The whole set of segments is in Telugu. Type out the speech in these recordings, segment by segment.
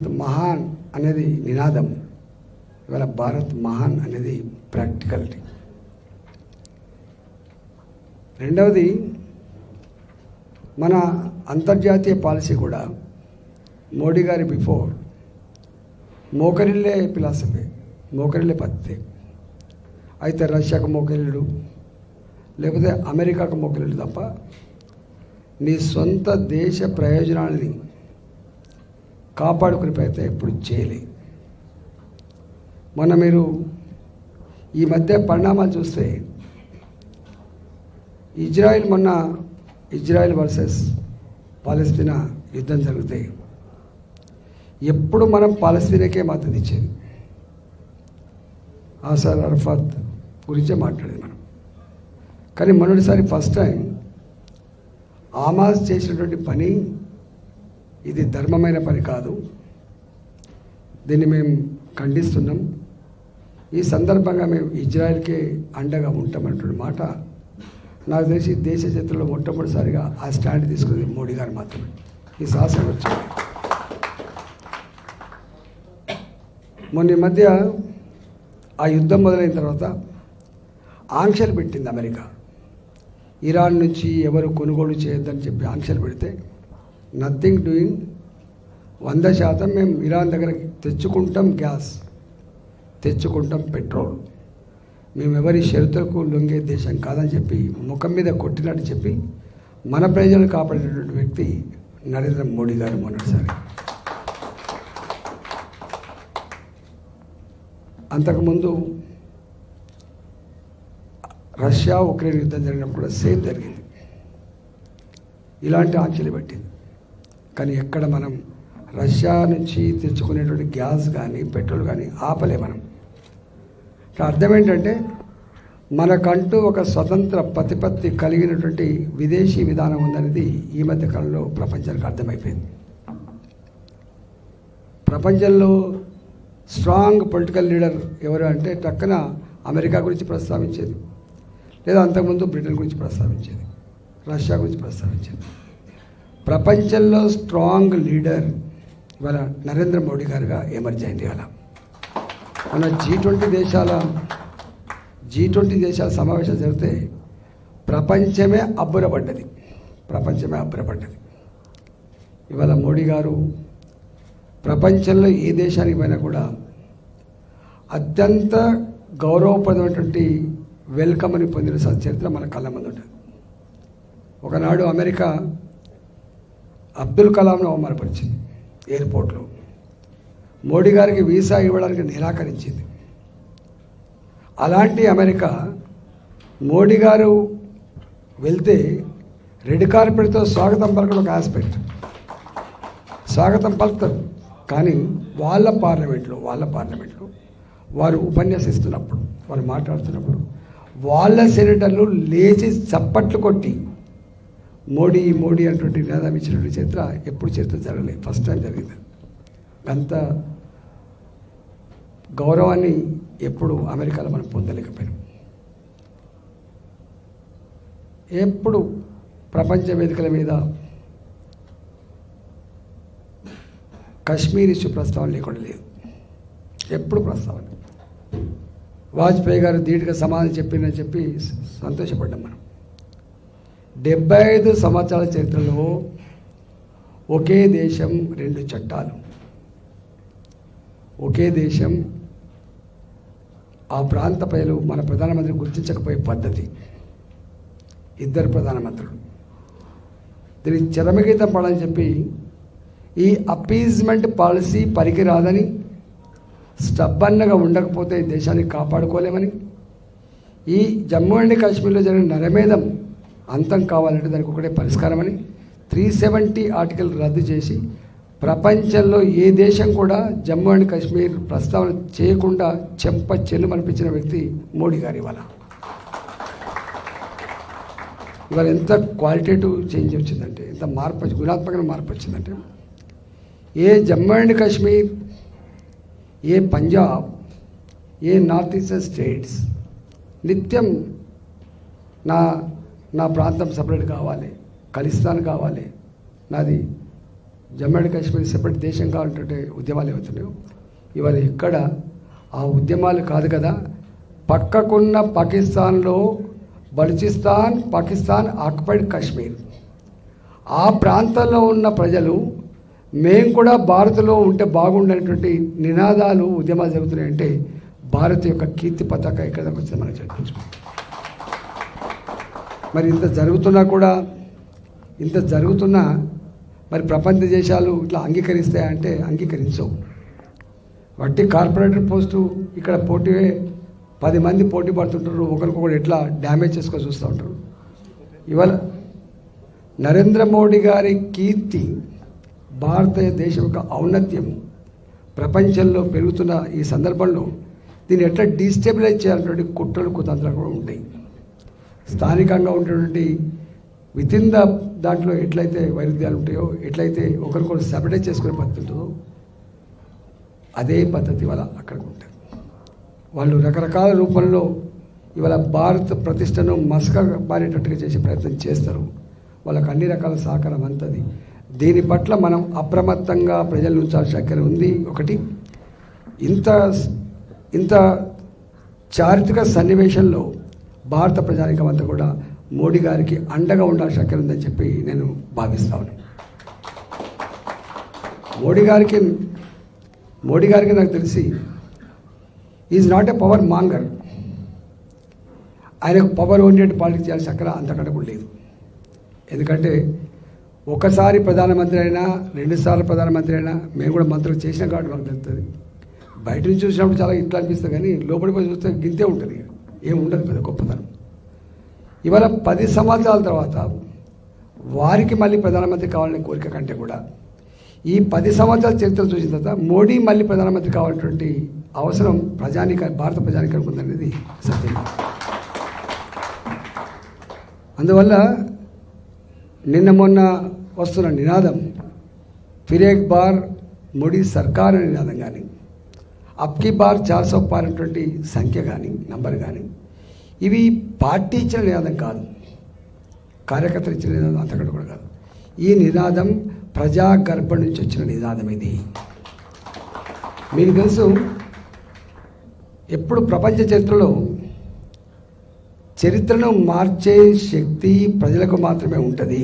మహాన్ అనేది నినాదం. ఇవాళ భారత్ మహాన్ అనేది ప్రాక్టికాలిటీ. రెండవది, మన అంతర్జాతీయ పాలసీ కూడా మోడీ గారి బిఫోర్ మోకరిల్లే ఫిలాసఫీ, మోకరిల్లే పద్ధతి. అయితే రష్యాకు మోకరిల్లుడు, లేకపోతే అమెరికాకు మోకరిల్లుడు తప్ప నీ సొంత దేశ ప్రయోజనాలని కాపాడుకునే ప్రయత్నం ఎప్పుడు చేయలే. మొన్న మీరు ఈ మధ్య పరిణామాలు చూస్తే ఇజ్రాయిల్ వర్సెస్ పాలస్తీనా యుద్ధం జరిగితే ఎప్పుడు మనం పాలస్తీనాకే మద్దతు ఇచ్చేది. ఆసర్ అరఫాత్ గురించే మాట్లాడేది మనం. కానీ మొన్నటిసారి ఫస్ట్ టైం హమాస్ చేసినటువంటి పని ఇది ధర్మమైన పని కాదు, దీన్ని మేము ఖండిస్తున్నాం. ఈ సందర్భంగా మేము ఇజ్రాయెల్కే అండగా ఉంటామన్నటువంటి మాట నాకు తెలిసి దేశ చరిత్రలో మొట్టమొదటిసారిగా ఆ స్టాండ్ తీసుకుంది మోడీ గారు మాత్రమే. ఈ సాహసం వచ్చింది. మొన్న మధ్య ఆ యుద్ధం మొదలైన తర్వాత ఆంక్షలు పెట్టింది అమెరికా. ఇరాన్ నుంచి ఎవరు కొనుగోలు చేయొద్దని చెప్పి ఆంక్షలు పెడితే నథింగ్ డూయింగ్, 100% మేము ఇరాన్ దగ్గర తెచ్చుకుంటాం, గ్యాస్ తెచ్చుకుంటాం, పెట్రోల్, మేము ఎవరి షరతులకు లొంగే దేశం కాదని చెప్పి ముఖం మీద కొట్టినట్టు చెప్పి మన ప్రజలను కాపాడినటువంటి వ్యక్తి నరేంద్ర మోడీ గారు. మొన్నటిసారి అంతకుముందు రష్యా ఉక్రెయిన్ యుద్ధం జరిగినప్పుడు కూడా సేమ్ జరిగింది, ఇలాంటి ఆంక్షలు పెట్టింది. కానీ ఎక్కడ మనం రష్యా నుంచి తెచ్చుకునేటువంటి గ్యాస్ కానీ పెట్రోల్ కానీ ఆపలే మనం. అర్థం ఏంటంటే మనకంటూ ఒక స్వతంత్ర ప్రతిపత్తి కలిగినటువంటి విదేశీ విధానం ఉందనేది ఈ మధ్య కాలంలో ప్రపంచానికి అర్థమైపోయింది. ప్రపంచంలో స్ట్రాంగ్ పొలిటికల్ లీడర్ ఎవరు అంటే టక్కన అమెరికా గురించి ప్రస్తావించేది, లేదా అంతకుముందు బ్రిటన్ గురించి ప్రస్తావించేది, రష్యా గురించి ప్రస్తావించేది. ప్రపంచంలో స్ట్రాంగ్ లీడర్ ఇవాళ నరేంద్ర మోడీ గారుగా ఎమర్జ్ అయింది. ఇవాళ మన G20 దేశాల సమావేశం జరిగితే ప్రపంచమే అబ్బురపడ్డది. ఇవాళ మోడీ గారు ప్రపంచంలో ఏ దేశానికి పోయినా కూడా అత్యంత గౌరవప్రదమైనటువంటి వెల్కమ్ని పొందిన చరిత్ర మన కళ్ళ ముందు ఉంటుంది. ఒకనాడు అమెరికా అబ్దుల్ కలాంను అవమానపరిచింది ఎయిర్పోర్ట్లో. మోడీ గారికి వీసా ఇవ్వడానికి నిరాకరించింది. అలాంటి అమెరికా మోడీ గారు వెళ్తే రెడ్ కార్పెట్తో స్వాగతం పలకడం ఒక ఆస్పెక్ట్, స్వాగతం పలుకుతారు. కానీ వాళ్ళ పార్లమెంట్లో వారు ఉపన్యసిస్తున్నప్పుడు, వారు మాట్లాడుతున్నప్పుడు వాళ్ళ సెనేటర్లు లేచి చప్పట్లు కొట్టి మోడీ మోడీ అంటుంటే నినాదం ఇచ్చినటువంటి చరిత్ర ఎప్పుడు చరిత్ర జరగలేదు, ఫస్ట్ టైం జరిగింది. అంత గౌరవాన్ని ఎప్పుడు అమెరికాలో మనం పొందలేకపోయాం. ఎప్పుడు ప్రపంచ వేదికల మీద కశ్మీర్ ఇష్యూ ప్రస్తావన లేకుండా లేదు, ఎప్పుడు ప్రస్తావన. వాజ్పేయి గారు ధీటుగా సమాధానం చెప్పిందని చెప్పి సంతోషపడ్డాం మనం. 75 సంవత్సరాల చరిత్రలో ఒకే దేశం 2 చట్టాలు, ఒకే దేశం, ఆ ప్రాంత ప్రజలు మన ప్రధానమంత్రి గుర్తించకపోయే పద్ధతి, 2 ప్రధానమంత్రులు. దీనికి చరమగీతం పడాలని చెప్పి ఈ అపీజ్మెంట్ పాలసీ పనికిరాదని, స్టబ్బన్నగా ఉండకపోతే దేశాన్ని కాపాడుకోలేమని, ఈ జమ్మూ అండ్ కాశ్మీర్లో జరిగిన నరమేధం అంతం కావాలంటే దానికి ఒకటే పరిష్కారం అని 370 ఆర్టికల్ రద్దు చేసి ప్రపంచంలో ఏ దేశం కూడా జమ్మూ అండ్ కాశ్మీర్ ప్రస్తావన చేయకుండా చెంప చెల్లు అనిపించిన వ్యక్తి మోడీ గారు. ఇవాళ ఎంత క్వాలిటేటివ్ చేంజ్ వచ్చిందంటే, ఎంత మార్పు, గుణాత్మకమైన మార్పు వచ్చిందంటే, ఏ జమ్మూ అండ్ కాశ్మీర్, ఏ పంజాబ్, ఏ నార్త్ ఈస్టర్న్ స్టేట్స్ నిత్యం నా ప్రాంతం సపరేట్ కావాలి, ఖలిస్తాన్ కావాలి, నాది జమ్మూ అండ్ కాశ్మీర్ సెపరేట్ దేశం కావాలంటే ఉద్యమాలు అవుతున్నాయో ఇవాళ ఎక్కడ ఆ ఉద్యమాలు కాదు కదా, పక్కకున్న పాకిస్తాన్లో బలూచిస్తాన్, పాకిస్తాన్ ఆక్యుపైడ్ కాశ్మీర్, ఆ ప్రాంతంలో ఉన్న ప్రజలు మేము కూడా భారత్లో ఉంటే బాగుండేటువంటి నినాదాలు ఉద్యమాలు జరుగుతున్నాయంటే భారత్ యొక్క కీర్తి పతాక ఎక్కడ దాకా వచ్చింది మనకు చెప్పచ్చు. మరి ఇంత జరుగుతున్నా మరి ప్రపంచ దేశాలు ఇట్లా అంగీకరిస్తాయంటే అంగీకరించవు. వట్టి కార్పొరేటర్ పోస్టు ఇక్కడ 10 మంది పోటీ పడుతుంటారు, ఒకరికొకరు ఎట్లా డ్యామేజ్ చేసుకొని చూస్తూ ఉంటారు. ఇవాళ నరేంద్ర మోడీ గారి కీర్తి, భారతదేశం యొక్క ఔన్నత్యం ప్రపంచంలో పెరుగుతున్న ఈ సందర్భంలో దీన్ని ఎట్లా డీస్టెబిలైజ్ చేయాలన్నటువంటి కుట్రలు కుతంత్రాలు కూడా ఉంటాయి. స్థానికంగా ఉన్నటువంటి వితిన్ దాంట్లో ఎట్లయితే వైరుధ్యాలు ఉంటాయో, ఎట్లయితే ఒకరికొకరు సెపరేట్ చేసుకునే పద్ధతి ఉంటుందో అదే పద్ధతి ఇవాళ అక్కడికి ఉంటుంది. వాళ్ళు రకరకాల రూపంలో ఇవాళ భారత ప్రతిష్టను మసక మారేటట్టుగా చేసే ప్రయత్నం చేస్తారు. వాళ్ళకి అన్ని రకాల సహకారం అంతది. దీని పట్ల మనం అప్రమత్తంగా ప్రజలు ఉంచాల్సిన అక్కర ఉంది. ఒకటి, ఇంత చారిత్రక సన్నివేశంలో భారత ప్రజానికం అంతా కూడా మోడీ గారికి అండగా ఉండాల్సిన అక్కర ఉందని చెప్పి నేను భావిస్తాను. మోడీ గారికి నాకు తెలిసి is not a power monger. ఆయనకు పవర్ ఓరియంటెడ్ పాలిటిక్స్ చేయాల్సిన అక్కడ అంతకంటే కూడా లేదు. ఎందుకంటే ఒకసారి ప్రధానమంత్రి అయినా, 2 సార్లు ప్రధానమంత్రి అయినా, మేము కూడా మంత్రులు చేసిన కాబట్టి మాకు తెలుస్తుంది. బయట నుంచి చూసినప్పుడు చాలా ఇట్లా అనిపిస్తుంది, కానీ లోపలికి పోయి చూస్తే గింతే ఉంటుంది, ఏమి ఉండదు పెద్ద గొప్పతనం. ఇవాళ 10 సంవత్సరాల తర్వాత వారికి మళ్ళీ ప్రధానమంత్రి కావాలనే కోరిక కంటే కూడా ఈ 10 సంవత్సరాల చరిత్ర చూసిన తర్వాత మోడీ మళ్ళీ ప్రధానమంత్రి కావాలన్నటువంటి అవసరం భారత ప్రజానికానికి ఉందనేది సత్యం. అందువల్ల నిన్న మొన్న వస్తున్న నినాదం ఫిర్ ఏక్ బార్ మోడీ సర్కార్ అనే నినాదం కానీ, అబ్కి బార్ 400 పార్ అనేటువంటి సంఖ్య కానీ, నంబర్ కానీ, ఇవి పార్టీ ఇచ్చిన నినాదం కాదు, కార్యకర్తలు ఇచ్చిన నినాదం అంతకంటే కూడా కాదు. ఈ నినాదం ప్రజా గర్భం నుంచి వచ్చిన నినాదం. ఇది మీకు తెలుసు, ఎప్పుడు ప్రపంచ చరిత్రను మార్చే శక్తి ప్రజలకు మాత్రమే ఉంటుంది,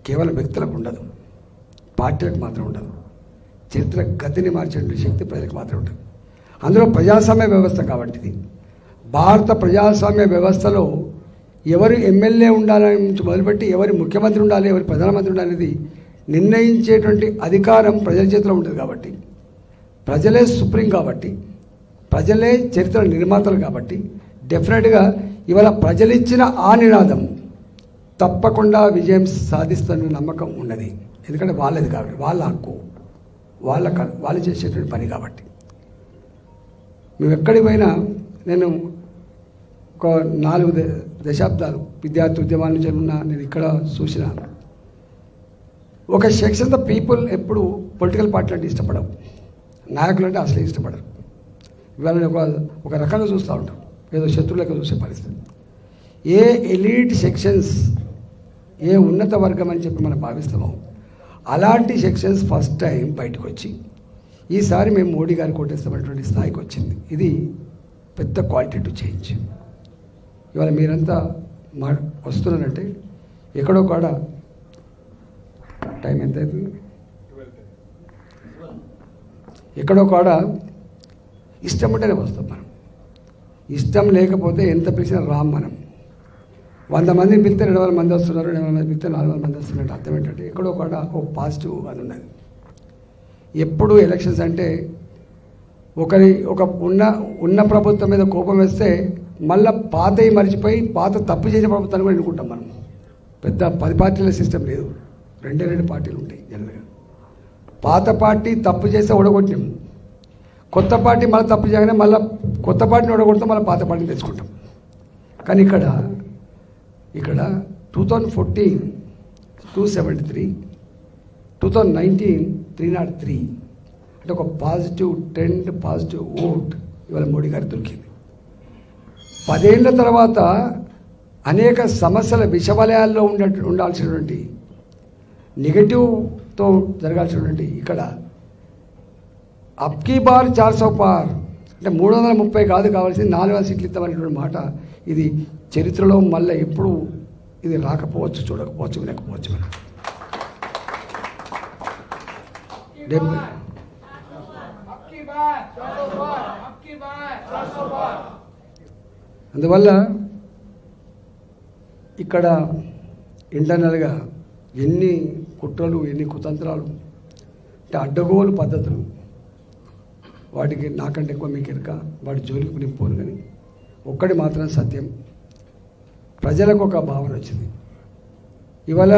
కేవలం వ్యక్తులకు ఉండదు, పార్టీలకు మాత్రం ఉండదు. చరిత్ర గతిని మార్చే శక్తి ప్రజలకు మాత్రమే ఉంటుంది. అందులో ప్రజాస్వామ్య వ్యవస్థ కాబట్టి ఇది. భారత ప్రజాస్వామ్య వ్యవస్థలో ఎవరు ఎమ్మెల్యే ఉండాలని నుంచి మొదలుపెట్టి ఎవరు ముఖ్యమంత్రి ఉండాలి, ఎవరు ప్రధానమంత్రి ఉండాలనేది నిర్ణయించేటువంటి అధికారం ప్రజల చేతిలో ఉంటుంది. కాబట్టి ప్రజలే సుప్రీం, కాబట్టి ప్రజలే చరిత్ర నిర్మాతలు. కాబట్టి డెఫినెట్గా ఇవాళ ప్రజలిచ్చిన ఆ నినాదం తప్పకుండా విజయం సాధిస్తున్న నమ్మకం ఉన్నది. ఎందుకంటే వాళ్ళది కాబట్టి, వాళ్ళ హక్కు, వాళ్ళు చేసేటువంటి పని. కాబట్టి మేము ఎక్కడికి పోయినా, నేను ఒక 4 దశాబ్దాలు విద్యార్థి ఉద్యమాల నుంచి ఉన్నా, నేను ఇక్కడ చూసిన ఒక సెక్షన్ ఆఫ్ ద పీపుల్ ఎప్పుడు పొలిటికల్ పార్టీలు అంటే ఇష్టపడవు, నాయకులు అంటే అసలే ఇష్టపడరు. ఇవాళ ఒక రకంగా చూస్తూ ఉంటాం, ఏదో శత్రువులకు చూసే పరిస్థితి. ఏ ఎలీట్ సెక్షన్స్, ఏ ఉన్నత వర్గం అని చెప్పి మనం భావిస్తామో అలాంటి సెక్షన్స్ ఫస్ట్ టైం బయటకు వచ్చి ఈసారి మేము మోడీ గారికి కొట్టేస్తామనేటువంటి స్థాయికి వచ్చింది. ఇది పెద్ద క్వాలిటేటివ్ చేంజ్. ఇవాళ మీరంతా వస్తున్నారంటే ఎక్కడో కాడ టైం ఎంత అవుతుంది, ఎక్కడో కాడ ఇష్టం ఉంటేనే వస్తాం మనం. ఇష్టం లేకపోతే ఎంత పిలిచినా రామ్. మనం 100 మందిని పిలిస్తే 200 మంది వస్తున్నారు, 200 మంది పిలిస్తే 400 మంది వస్తున్నట్టు. అర్థం ఏంటంటే ఎక్కడో కూడా ఒక పాజిటివ్ అని ఉన్నది. ఎప్పుడు ఎలక్షన్స్ అంటే ఒక ఉన్న ప్రభుత్వం మీద కోపం వేస్తే మళ్ళీ పాతవి మర్చిపోయి పాత తప్పు చేసిన ప్రభుత్వాన్ని కూడా ఎన్నుకుంటాం మనం. పెద్ద 10 పార్టీల సిస్టమ్ లేదు, 2 పార్టీలు ఉంటాయి జనరల్గా. పాత పార్టీ తప్పు చేస్తే ఓడగొట్టాం, కొత్త పార్టీ మళ్ళీ తప్పు చేయగానే మళ్ళీ కొత్త పార్టీని ఓడగొడతాం, మళ్ళీ పాత పార్టీని తెచ్చుకుంటాం. కానీ ఇక్కడ 2014 273, 2019 303 అంటే ఒక పాజిటివ్ ట్రెండ్, పాజిటివ్ ఓట్ ఇవాళ మోడీ గారికి దొరికింది. 10 ఏళ్ల తర్వాత అనేక సమస్యల విషవలయాల్లో ఉండాల్సినటువంటి నెగటివ్ తో జరగాల్సినటువంటి ఇక్కడ అబ్కీ బార్ 400 పార్ అంటే 330 కాదు, కావాల్సింది 400 సీట్లు ఇస్తామనేటువంటి మాట ఇది చరిత్రలో మళ్ళీ ఎప్పుడు ఇది రాకపోవచ్చు, చూడకపోవచ్చు, వినకపోవచ్చు. అందువల్ల ఇక్కడ ఇంటర్నల్గా ఎన్ని కుట్రలు, ఎన్ని కుతంత్రాలు, అంటే అడ్డగోలు పద్ధతులు, వాటికి నాకంటే ఎక్కువ మీకు ఎరక, వాటి జోలికి నింపోను. కానీ ఒక్కటి మాత్రం సత్యం, ప్రజలకు ఒక భావన వచ్చింది. ఇవాళ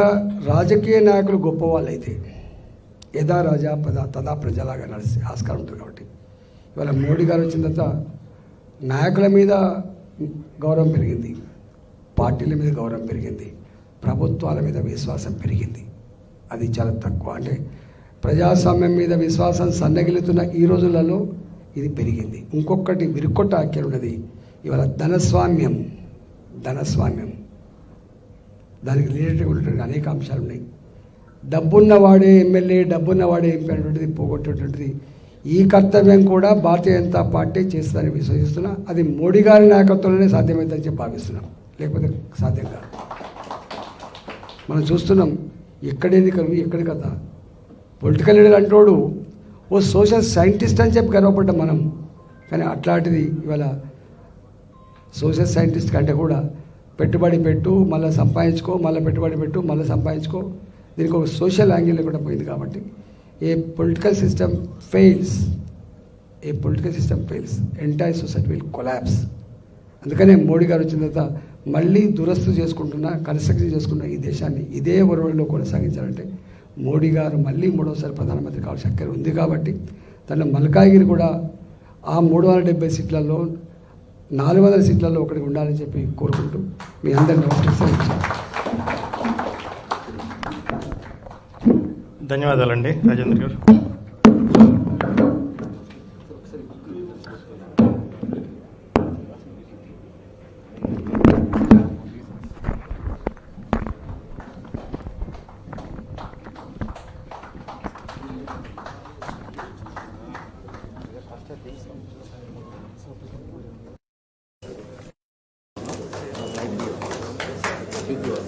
రాజకీయ నాయకులు గొప్పవాళ్ళైతే యథా రాజా తదా ప్రజలాగా నడిచి ఆస్కారం ఉంటుంది. కాబట్టి ఇవాళ మోడీ గారు వచ్చిన తర్వాత నాయకుల మీద గౌరవం పెరిగింది, పార్టీల మీద గౌరవం పెరిగింది, ప్రభుత్వాల మీద విశ్వాసం పెరిగింది. అది చాలా తక్కువ. అంటే ప్రజాస్వామ్యం మీద విశ్వాసం సన్నగిలుతున్న ఈ రోజులలో ఇది పెరిగింది. ఇంకొకటి విరుకొట్ట ఆఖ్యలు ఉన్నది, ఇవాళ ధనస్వామ్యం దానికి రిలేటెడ్ ఉన్నటువంటి అనేక అంశాలు ఉన్నాయి. డబ్బున్నవాడే ఎమ్మెల్యే, డబ్బున్నవాడే ఎంపీ అనేటువంటిది పోగొట్టేటువంటిది ఈ కర్తవ్యం కూడా భారతీయ జనతా పార్టీ చేస్తుందని విశ్వసిస్తున్నా. అది మోడీ గారి నాయకత్వంలోనే సాధ్యమవుతుందని చెప్పి భావిస్తున్నాం, లేకపోతే సాధ్యం కాదు. మనం చూస్తున్నాం ఎక్కడేది కలుగు ఎక్కడి కథ. పొలిటికల్ లీడర్ అంటోడు ఓ సోషల్ సైంటిస్ట్ అని చెప్పి గర్వపడ్డాం మనం. కానీ అట్లాంటిది ఇవాళ సోషల్ సైంటిస్ట్ కంటే కూడా పెట్టుబడి పెట్టు, మళ్ళీ సంపాదించుకో, మళ్ళీ పెట్టుబడి పెట్టు, మళ్ళీ సంపాదించుకో, దీనికి ఒక సోషల్ యాంగిల్ కూడా పోయింది. కాబట్టి a political system fails, entire society will collapse. అందుకనే మోడీ గారు వచ్చిన తర్వాత మళ్ళీ దురస్తు చేసుకుంటున్న, కన్స్ట్రక్షన్ చేసుకున్న ఈ దేశాన్ని ఇదే ఒరవడిలో కొనసాగించాలంటే మోడీ గారు మళ్ళీ 3వసారి ప్రధానమంత్రి కావాల్సిన అక్కర ఉంది. కాబట్టి తన మల్కాగిరి కూడా ఆ 370 సీట్లలో 400 సీట్లలో ఒకటి ఉండాలని చెప్పి కోరుకుంటూ మీ అందరినీ ధన్యవాదాలండి రాజేంద్ర గారు. Video.